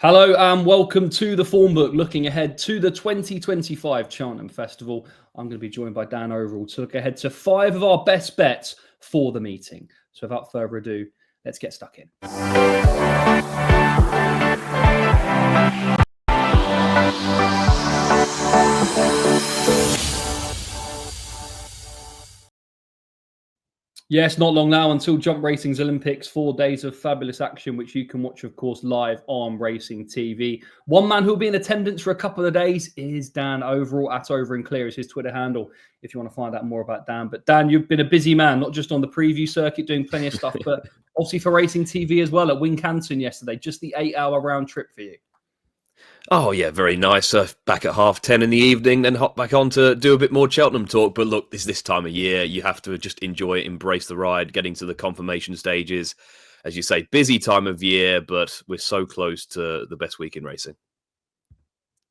Hello and welcome to the Formbook, looking ahead to the 2025 Cheltenham Festival. I'm going to be joined by Dan Overall to look ahead to 5 of our best bets for the meeting. So without further ado, let's get stuck in. Yes, not long now until Jump Racing's Olympics. 4 days of fabulous action, which you can watch, of course, live on Racing TV. One man who'll be in attendance for a couple of days is Dan Overall. At Over and Clear is his Twitter handle if you want to find out more about Dan. But Dan, you've been a busy man, not just on the preview circuit doing plenty of stuff, but obviously for Racing TV as well at Wincanton yesterday. Just the 8-hour round trip for you. Oh, yeah, very nice. Back at 10:30 in the evening, then hop back on to do a bit more Cheltenham talk. But look, this time of year, you have to just enjoy it, embrace the ride, getting to the confirmation stages. As you say, busy time of year, but we're so close to the best week in racing.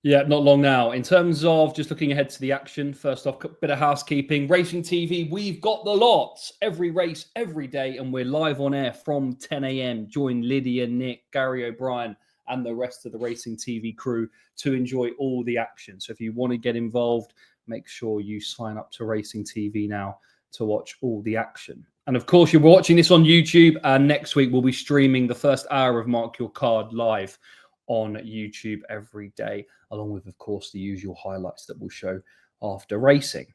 Yeah, not long now. In terms of just looking ahead to the action, first off, a bit of housekeeping. Racing TV, we've got the lots. Every race, every day, and we're live on air from 10 a.m. Join Lydia, Nick, Gary O'Brien, and the rest of the Racing TV crew to enjoy all the action. So if you want to get involved, make sure you sign up to Racing TV now to watch all the action. And of course, you're watching this on YouTube, and next week we'll be streaming the first hour of Mark Your Card live on YouTube every day, along with, of course, the usual highlights that we'll show after racing.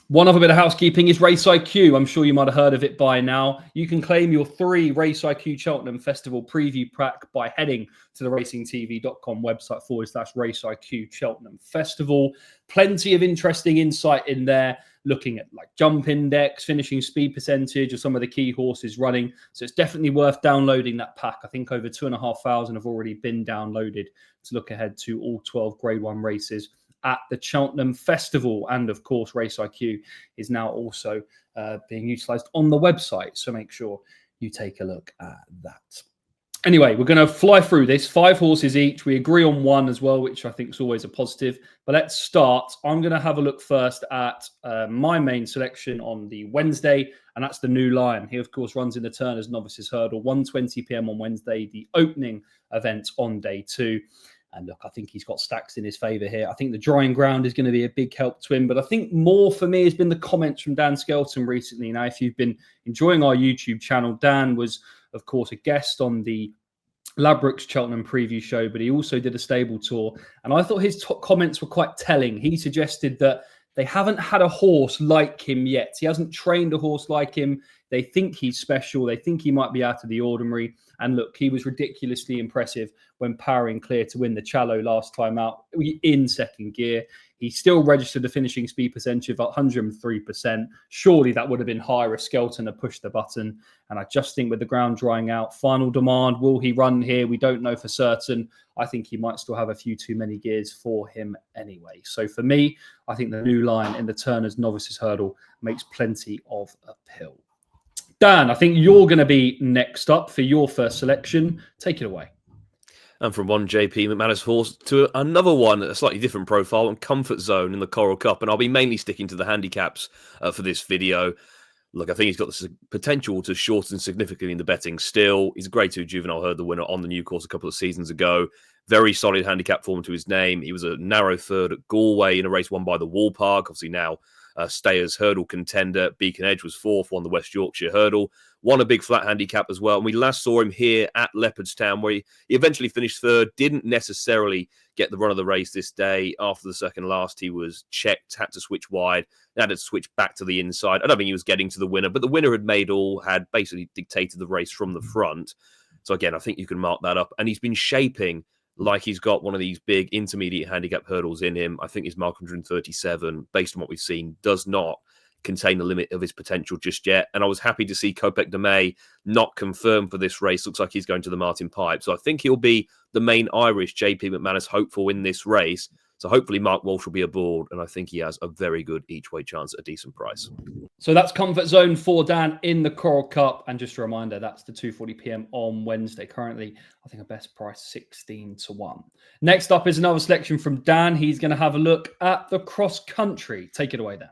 One other bit of housekeeping is Race IQ. I'm sure you might have heard of it by now. You can claim your 3 Race IQ Cheltenham Festival preview pack by heading to the racingtv.com website /Race IQ Cheltenham Festival. Plenty of interesting insight in there, looking at like jump index, finishing speed percentage, or some of the key horses running. So it's definitely worth downloading that pack. I think over 2,500 have already been downloaded to look ahead to all 12 Grade 1 races at the Cheltenham Festival. And of course, Race IQ is now also being utilised on the website. So make sure you take a look at that. Anyway, we're going to fly through this. 5 horses each. We agree on 1 as well, which I think is always a positive. But let's start. I'm going to have a look first at my main selection on the Wednesday, and that's the New Lion. He, of course, runs in the Turner's Novices Hurdle, 1:20 p.m. on Wednesday, the opening event on day 2. And look, I think he's got stacks in his favour here. I think the drying ground is going to be a big help to him. But I think more for me has been the comments from Dan Skelton recently. Now, if you've been enjoying our YouTube channel, Dan was, of course, a guest on the Ladbrokes Cheltenham preview show, but he also did a stable tour. And I thought his comments were quite telling. He suggested that they haven't had a horse like him yet. He hasn't trained a horse like him. They think he's special. They think he might be out of the ordinary. And look, he was ridiculously impressive when powering clear to win the Challow last time out in second gear. He still registered a finishing speed percentage of 103%. Surely that would have been higher if Skelton had pushed the button. And I just think with the ground drying out, Final Demand, will he run here? We don't know for certain. I think he might still have a few too many gears for him anyway. So for me, I think the New Lion in the Turner's Novices Hurdle makes plenty of appeal. Dan, I think you're going to be next up for your first selection. Take it away. And from one JP McManus horse to another one, a slightly different profile, and Comfort Zone in the Coral Cup. And I'll be mainly sticking to the handicaps for this video. Look, I think he's got the potential to shorten significantly in the betting still. He's a Grade 2 juvenile, heard the winner on the new course a couple of seasons ago. Very solid handicap form to his name. He was a narrow third at Galway in a race won by the Wall Park. Obviously now Stayers hurdle contender. Beacon Edge was 4th, won the West Yorkshire hurdle. Won a big flat handicap as well. And we last saw him here at Leopardstown, where he eventually finished 3rd. Didn't necessarily get the run of the race this day. After the second last, he was checked, had to switch wide, had to switch back to the inside. I don't think he was getting to the winner, but the winner had basically dictated the race from the front. So again, I think you can mark that up. And he's been shaping like he's got one of these big intermediate handicap hurdles in him. I think his mark 137, based on what we've seen, does not contain the limit of his potential just yet. And I was happy to see Kopek de May not confirmed for this race. Looks like he's going to the Martin Pipe. So I think he'll be the main Irish JP McManus hopeful in this race. So hopefully Mark Walsh will be aboard, and I think he has a very good each-way chance at a decent price. So that's Comfort Zone for Dan in the Coral Cup. And just a reminder, that's the 2:40 p.m. on Wednesday. Currently, I think a best price 16-1. Next up is another selection from Dan. He's going to have a look at the cross country. Take it away, Dan.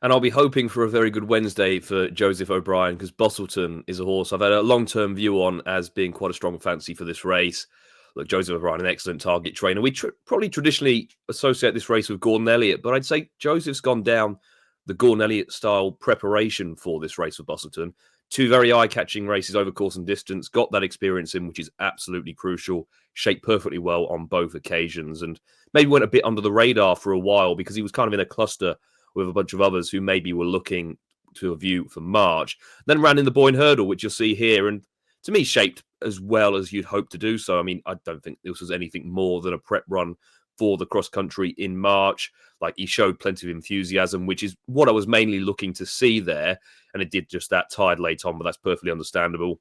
And I'll be hoping for a very good Wednesday for Joseph O'Brien, because Busselton is a horse I've had a long-term view on as being quite a strong fancy for this race. Look, Joseph Ryan, an excellent target trainer. We probably traditionally associate this race with Gordon Elliott, but I'd say Joseph's gone down the Gordon Elliott style preparation for this race for Busselton. Two very eye-catching races over course and distance, got that experience in, which is absolutely crucial, shaped perfectly well on both occasions, and maybe went a bit under the radar for a while because he was kind of in a cluster with a bunch of others who maybe were looking to a view for March. Then ran in the Boyne Hurdle, which you'll see here, and to me, shaped as well as you'd hope to do so. I mean, I don't think this was anything more than a prep run for the cross country in March. Like, he showed plenty of enthusiasm, which is what I was mainly looking to see there. And it did just that, tired late on, but that's perfectly understandable.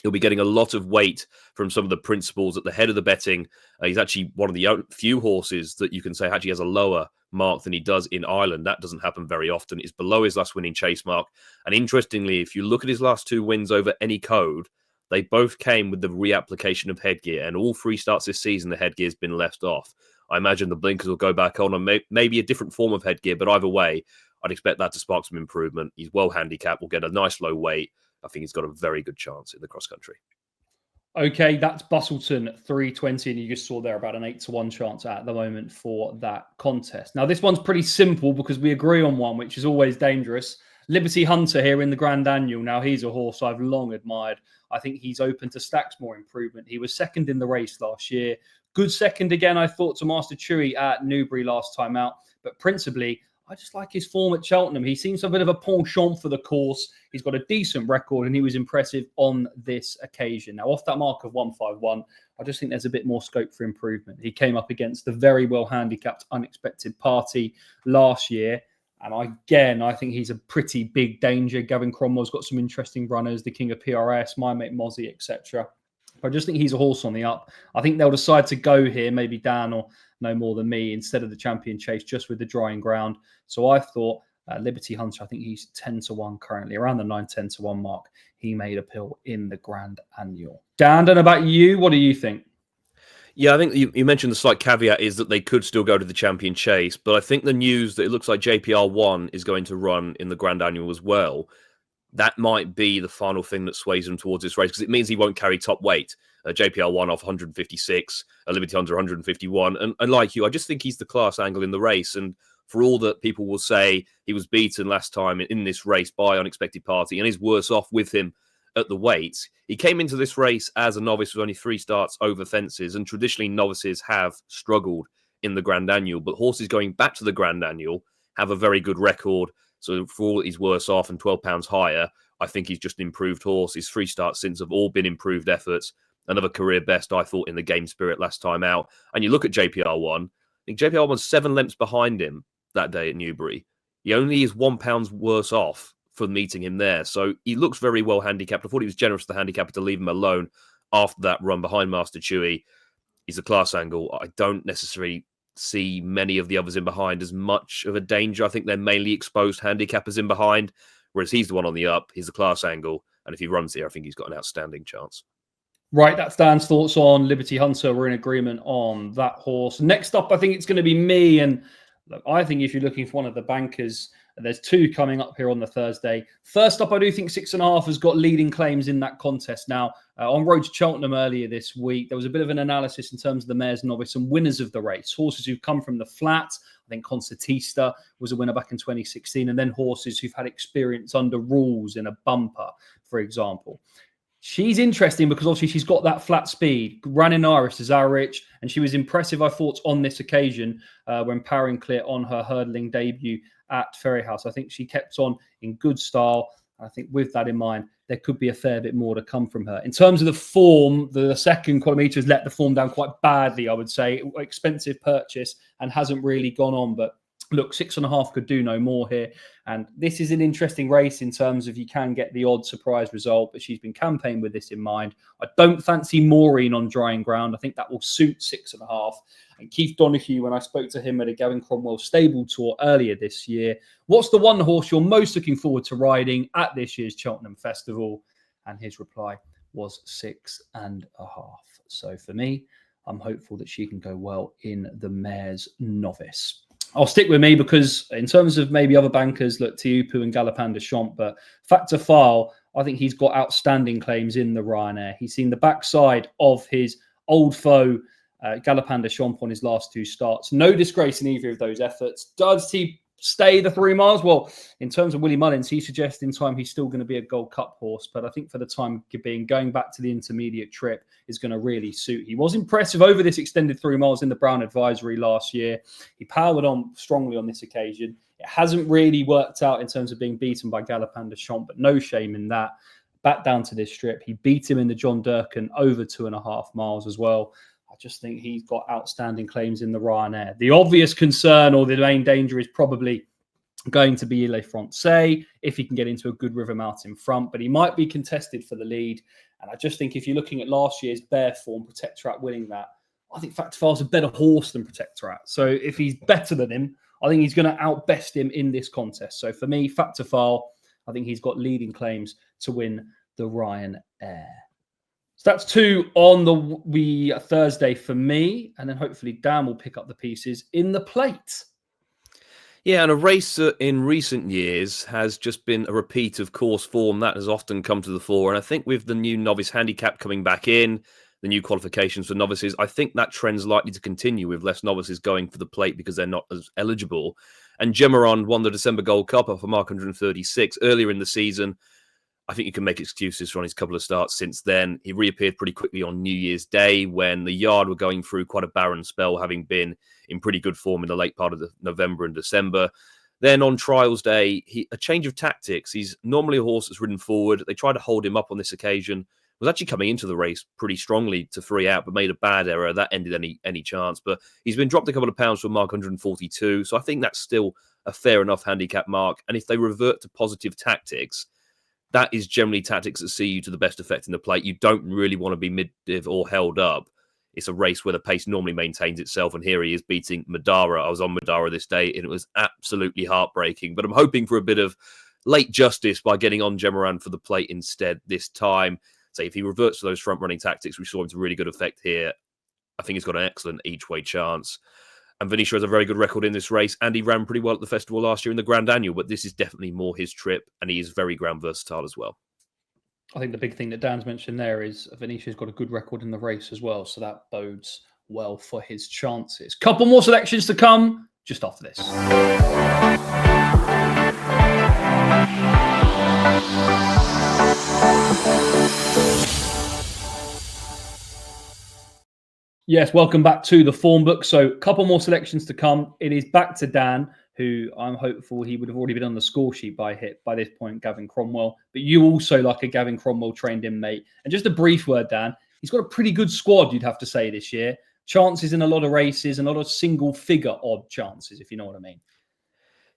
He'll be getting a lot of weight from some of the principals at the head of the betting. He's actually one of the few horses that you can say actually has a lower mark than he does in Ireland. That doesn't happen very often. It's below his last winning chase mark. And interestingly, if you look at his last two wins over any code, they both came with the reapplication of headgear. And all three starts this season, the headgear's been left off. I imagine the blinkers will go back on and maybe a different form of headgear. But either way, I'd expect that to spark some improvement. He's well handicapped, will get a nice low weight. I think he's got a very good chance in the cross country. Okay, that's Busselton 320, and you just saw there about an 8-1 chance at the moment for that contest. Now, this one's pretty simple because we agree on one, which is always dangerous. Liberty Hunter here in the Grand Annual. Now, he's a horse I've long admired. I think he's open to stacks more improvement. He was second in the race last year. Good second again, I thought, to Master Chewy at Newbury last time out. But principally, I just like his form at Cheltenham. He seems a bit of a penchant for the course. He's got a decent record, and he was impressive on this occasion. Now, off that mark of 151, I just think there's a bit more scope for improvement. He came up against the very well handicapped Unexpected Party last year. And I think he's a pretty big danger. Gavin Cromwell's got some interesting runners, the King of PRS, my mate Mozzie, etc. I just think he's a horse on the up. I think they'll decide to go here, maybe Dan or no more than me, instead of the Champion Chase, just with the drying ground. So I thought Liberty Hunter, I think he's 10-1 currently, around the 9-10-1 mark. He made a pill in the Grand Annual. Dan, I don't know about you. What do you think? Yeah, I think you mentioned the slight caveat is that they could still go to the Champion Chase, but I think the news that it looks like JPR1 is going to run in the Grand Annual as well, that might be the final thing that sways him towards this race, because it means he won't carry top weight. JPR1 off 156, Liberty Hunter 151. And like you, I just think he's the class angle in the race. And for all that people will say he was beaten last time in this race by Unexpected Party and is worse off with him at the weights, he came into this race as a novice with only 3 starts over fences. And traditionally, novices have struggled in the Grand Annual. But horses going back to the Grand Annual have a very good record. So for all that he's worse off and 12 pounds higher, I think he's just an improved horse. His 3 starts since have all been improved efforts. Another career best, I thought, in the Game Spirit last time out. And you look at JPR1, I think JPR1's 7 lengths behind him that day at Newbury. He only is £1 worse off for meeting him there. So he looks very well handicapped. I thought he was generous to the handicapper to leave him alone after that run behind Master Chewy. He's a class angle. I don't necessarily see many of the others in behind as much of a danger. I think they're mainly exposed handicappers in behind, whereas he's the one on the up. He's a class angle. And if he runs here, I think he's got an outstanding chance. Right, that's Dan's thoughts on Liberty Hunter. We're in agreement on that horse. Next up, I think it's going to be me. And look, I think if you're looking for one of the bankers, there's 2 coming up here on the Thursday. First up, I do think 6.5 has got leading claims in that contest. Now, on road to Cheltenham earlier this week, there was a bit of an analysis in terms of the mares, novice, and winners of the race. Horses who've come from the flat. I think Concertista was a winner back in 2016. And then horses who've had experience under rules in a bumper, for example. She's interesting because obviously she's got that flat speed. Running Iris is Rich, and she was impressive, I thought, on this occasion when powering clear on her hurdling debut at Ferryhouse. I think she kept on in good style. I think with that in mind, there could be a fair bit more to come from her. In terms of the form, the second Qualimeter has let the form down quite badly, I would say. Expensive purchase and hasn't really gone on, but look, 6.5 could do no more here. And this is an interesting race in terms of you can get the odd surprise result, but she's been campaigned with this in mind. I don't fancy Maureen on drying ground. I think that will suit 6.5. And Keith Donoghue, when I spoke to him at a Gavin Cromwell stable tour earlier this year, what's the one horse you're most looking forward to riding at this year's Cheltenham Festival? And his reply was 6.5. So for me, I'm hopeful that she can go well in the mare's Novice. I'll stick with me because in terms of maybe other bankers, look, Tiupu and Galopin de Champ, but Factor File, I think he's got outstanding claims in the Ryanair. He's seen the backside of his old foe, Galopin Des Champs, on his last 2 starts. No disgrace in either of those efforts. Does he stay the 3 miles? Well, in terms of Willie Mullins, he suggests in time he's still going to be a Gold Cup horse. But I think for the time being, going back to the intermediate trip is going to really suit. He was impressive over this extended 3 miles in the Brown Advisory last year. He powered on strongly on this occasion. It hasn't really worked out in terms of being beaten by Galopin Des Champs, but no shame in that. Back down to this strip. He beat him in the John Durkan over 2.5 miles as well. I just think he's got outstanding claims in the Ryanair. The obvious concern or the main danger is probably going to be Le Francais if he can get into a good river mount in front, but he might be contested for the lead. And I just think if you're looking at last year's bare form, Protectorat winning that, I think Factifile's a better horse than Protectorat. So if he's better than him, I think he's going to outbest him in this contest. So for me, Factifile, I think he's got leading claims to win the Ryanair. So that's 2 on the Thursday for me. And then hopefully Dan will pick up the pieces in the plate. Yeah, and a race in recent years has just been a repeat of course form that has often come to the fore. And I think with the new novice handicap coming back in, the new qualifications for novices, I think that trend's likely to continue with less novices going for the plate because they're not as eligible. And Gemirande won the December Gold Cup off a mark 136 earlier in the season. I think you can make excuses for his couple of starts since then. He reappeared pretty quickly on New Year's Day when the yard were going through quite a barren spell, having been in pretty good form in the late part of November and December. Then on Trials Day, a change of tactics. He's normally a horse that's ridden forward. They tried to hold him up on this occasion. Was actually coming into the race pretty strongly to 3 out, but made a bad error. That ended any chance. But he's been dropped a couple of pounds from mark 142. So I think that's still a fair enough handicap mark. And if they revert to positive tactics, that is generally tactics that see you to the best effect in the plate. You don't really want to be mid-div or held up. It's a race where the pace normally maintains itself, and here he is beating Madara. I was on Madara this day, and it was absolutely heartbreaking. But I'm hoping for a bit of late justice by getting on Gemirande for the plate instead this time. So if he reverts to those front-running tactics, we saw him to really good effect here. I think he's got an excellent each-way chance. And Venetia has a very good record in this race, and he ran pretty well at the festival last year in the Grand Annual, but this is definitely more his trip, and he is very ground versatile as well. I think the big thing that Dan's mentioned there is Venetia's got a good record in the race as well, so that bodes well for his chances. Couple more selections to come just after this. Yes, welcome back to the Formbook. So a couple more selections to come. It is back to Dan, who I'm hopeful he would have already been on the score sheet by this point, Gavin Cromwell. But you also like a Gavin Cromwell trained in, mate. And just a brief word, Dan. He's got a pretty good squad, you'd have to say, this year. Chances in a lot of races and a lot of single-figure odd chances, if you know what I mean.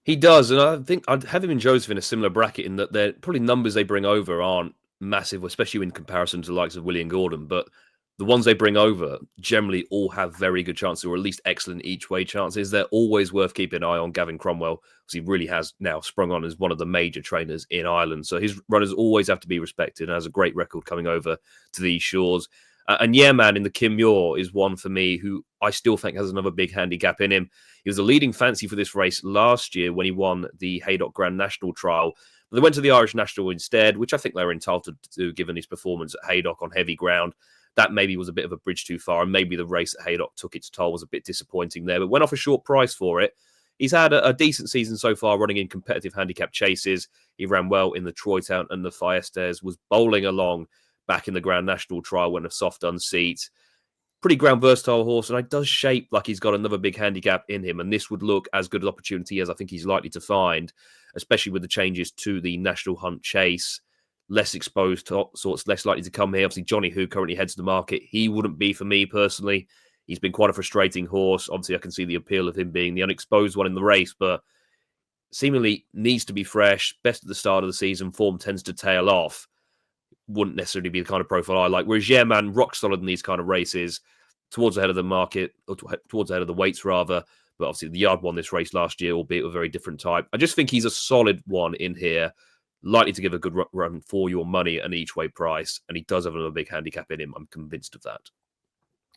He does, and I think I'd have him and Joseph in a similar bracket in that they're probably numbers they bring over aren't massive, especially in comparison to the likes of Willie and Gordon, but the ones they bring over generally all have very good chances, or at least excellent each-way chances. They're always worth keeping an eye on Gavin Cromwell, because he really has now sprung on as one of the major trainers in Ireland. So his runners always have to be respected and has a great record coming over to these shores. And yeah, man, in the Kim Muir is one for me who I still think has another big handicap in him. He was a leading fancy for this race last year when he won the Haydock Grand National Trial. They went to the Irish National instead, which I think they were entitled to do given his performance at Haydock on heavy ground. That maybe was a bit of a bridge too far, and maybe the race at Haydock took its toll, was a bit disappointing there, but went off a short price for it. He's had a decent season so far, running in competitive handicap chases. He ran well in the Troytown and the Fiestes, was bowling along back in the Grand National Trial when a soft unseat. Pretty ground versatile horse, and it does shape like he's got another big handicap in him, and this would look as good an opportunity as I think he's likely to find, especially with the changes to the National Hunt Chase. Less exposed to sorts, less likely to come here. Obviously, Johnny, who currently heads the market, he wouldn't be for me personally. He's been quite a frustrating horse. Obviously, I can see the appeal of him being the unexposed one in the race, but seemingly needs to be fresh. Best at the start of the season, form tends to tail off. Wouldn't necessarily be the kind of profile I like. Whereas, yeah, man, rock solid in these kind of races, towards the head of the market, or towards the head of the weights, rather. But obviously, the yard won this race last year, albeit a very different type. I just think he's a solid one in here. Likely to give a good run for your money at an each-way price, and he does have another big handicap in him. I'm convinced of that.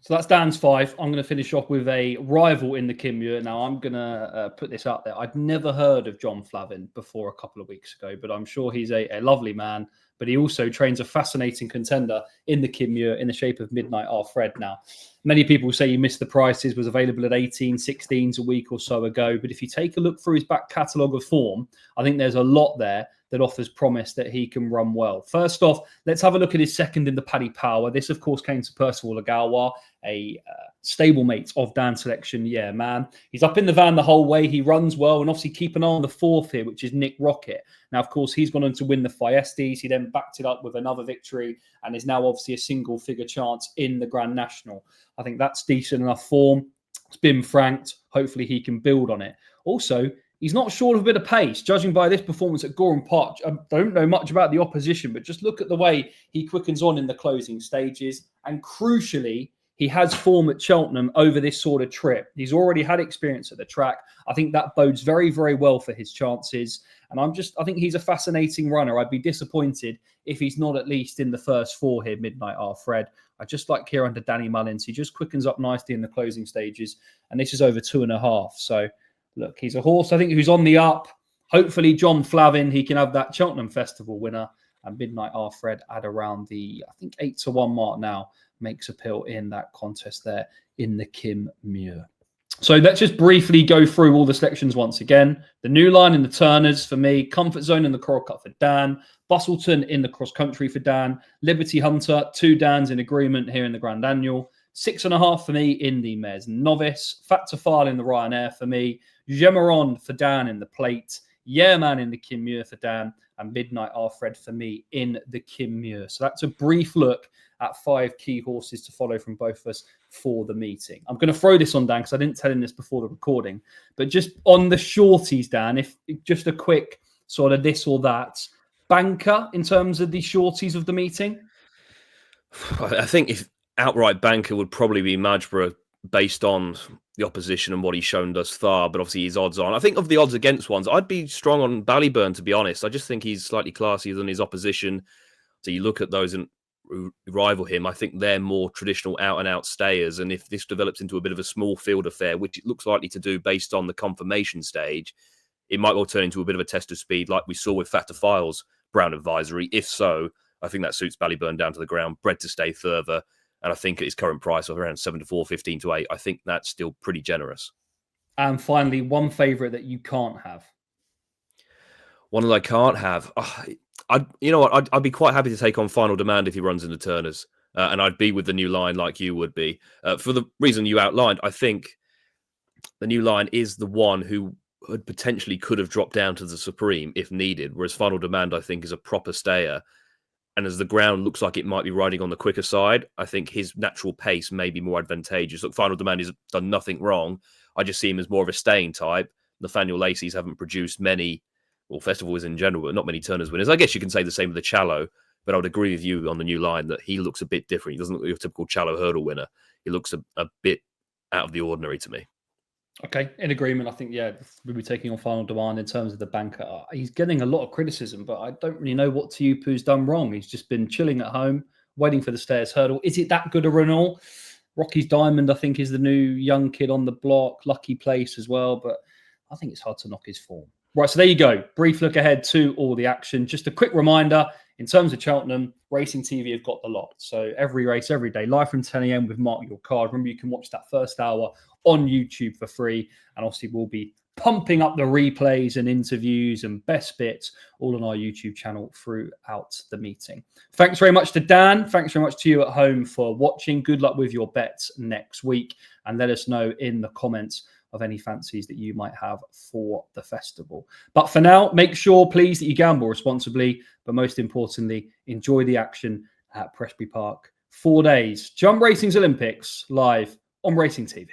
So that's Dan's 5. I'm going to finish off with a rival in the Kim Muir. Now, I'm going to put this out there. I'd never heard of John Flavin before a couple of weeks ago, but I'm sure he's a lovely man, but he also trains a fascinating contender in the Muir in the shape of Midnight Our Fred now. Many people say you missed the prices, was available at 18, 16s a week or so ago. But if you take a look through his back catalogue of form, I think there's a lot there that offers promise that he can run well. First off, let's have a look at his second in the Paddy Power. This, of course, came to Percival Ogawa, a stablemate of Dan Selection. Yeah, man. He's up in the van the whole way. He runs well. And obviously keep an eye on the fourth here, which is Nick Rocket. Now, of course, he's gone on to win the Fiestes. He then backed it up with another victory and is now obviously a single-figure chance in the Grand National. I think that's decent enough form. It's been franked. Hopefully he can build on it. Also, he's not short of a bit of pace, judging by this performance at Gorham Park. I don't know much about the opposition, but just look at the way he quickens on in the closing stages. And crucially, he has form at Cheltenham over this sort of trip. He's already had experience at the track. I think that bodes very, very well for his chances. And I think he's a fascinating runner. I'd be disappointed if he's not at least in the first four here, Midnight Our Fred. I just like here under Danny Mullins. He just quickens up nicely in the closing stages. And this is over 2.5. So, look, he's a horse, I think, who's on the up. Hopefully, John Flavin, he can have that Cheltenham Festival winner. And Midnight Our Fred at around the, I think, 8-1 mark now makes appeal in that contest there in the Muir. So let's just briefly go through all the selections once again. The new line in the Turners for me, Comfort Zone in the Coral Cup for Dan, Busselton in the Cross Country for Dan, Liberty Hunter, 2 Dans in agreement here in the Grand Annual, 6.5 for me in the Mares Novice, Fat to File in the Ryanair for me, Gemirande for Dan in the Plate, Yeah Man in the Muir for Dan, and Midnight Our Fred for me in the Muir. So that's a brief look at 5 key horses to follow from both of us for the meeting. I'm going to throw this on Dan because I didn't tell him this before the recording, but just on the shorties, Dan, if just a quick sort of this or that banker in terms of the shorties of the meeting. I think if outright banker would probably be Madgeborough based on the opposition and what he's shown thus far, but obviously his odds on. I think of the odds against ones, I'd be strong on Ballyburn, to be honest. I just think he's slightly classier than his opposition. So you look at those and rival him, I think they're more traditional out-and-out stayers. And if this develops into a bit of a small field affair, which it looks likely to do based on the confirmation stage, it might well turn into a bit of a test of speed like we saw with Fatter Files Brown Advisory. If so, I think that suits Ballyburn down to the ground, bred to stay further. And I think at his current price of around 7-4, 15-8, I think that's still pretty generous. And finally, one favourite that you can't have. One that I can't have. I'd be quite happy to take on Final Demand if he runs in the Turners. And I'd be with the new line like you would be. For the reason you outlined, I think the new line is the one who potentially could have dropped down to the Supreme if needed, whereas Final Demand, I think, is a proper stayer. And as the ground looks like it might be riding on the quicker side, I think his natural pace may be more advantageous. Look, Final Demand has done nothing wrong. I just see him as more of a staying type. Nathaniel Lacey's haven't produced many, well, festivals in general, but not many Turners winners. I guess you can say the same of the Challow, but I would agree with you on the new line that he looks a bit different. He doesn't look like your typical Challow hurdle winner. He looks a bit out of the ordinary to me. Okay, in agreement. I think, yeah, we'll be taking on Final Demand in terms of the banker. He's getting a lot of criticism, but I don't really know what Tuipu's done wrong. He's just been chilling at home, waiting for the stairs hurdle. Is it that good a Renault? Rocky's Diamond, I think, is the new young kid on the block. Lucky Place as well, but I think it's hard to knock his form. Right, so there you go. Brief look ahead to all the action. Just a quick reminder, in terms of Cheltenham, Racing TV have got the lot. So every race, every day, live from 10 a.m. with Mark Your Card. Remember, you can watch that first hour on YouTube for free. And obviously, we'll be pumping up the replays and interviews and best bits all on our YouTube channel throughout the meeting. Thanks very much to Dan. Thanks very much to you at home for watching. Good luck with your bets next week. And let us know in the comments of any fancies that you might have for the festival. But for now, make sure, please, that you gamble responsibly. But most importantly, enjoy the action at Presby Park. 4 days. Jump Racing's Olympics live on Racing TV.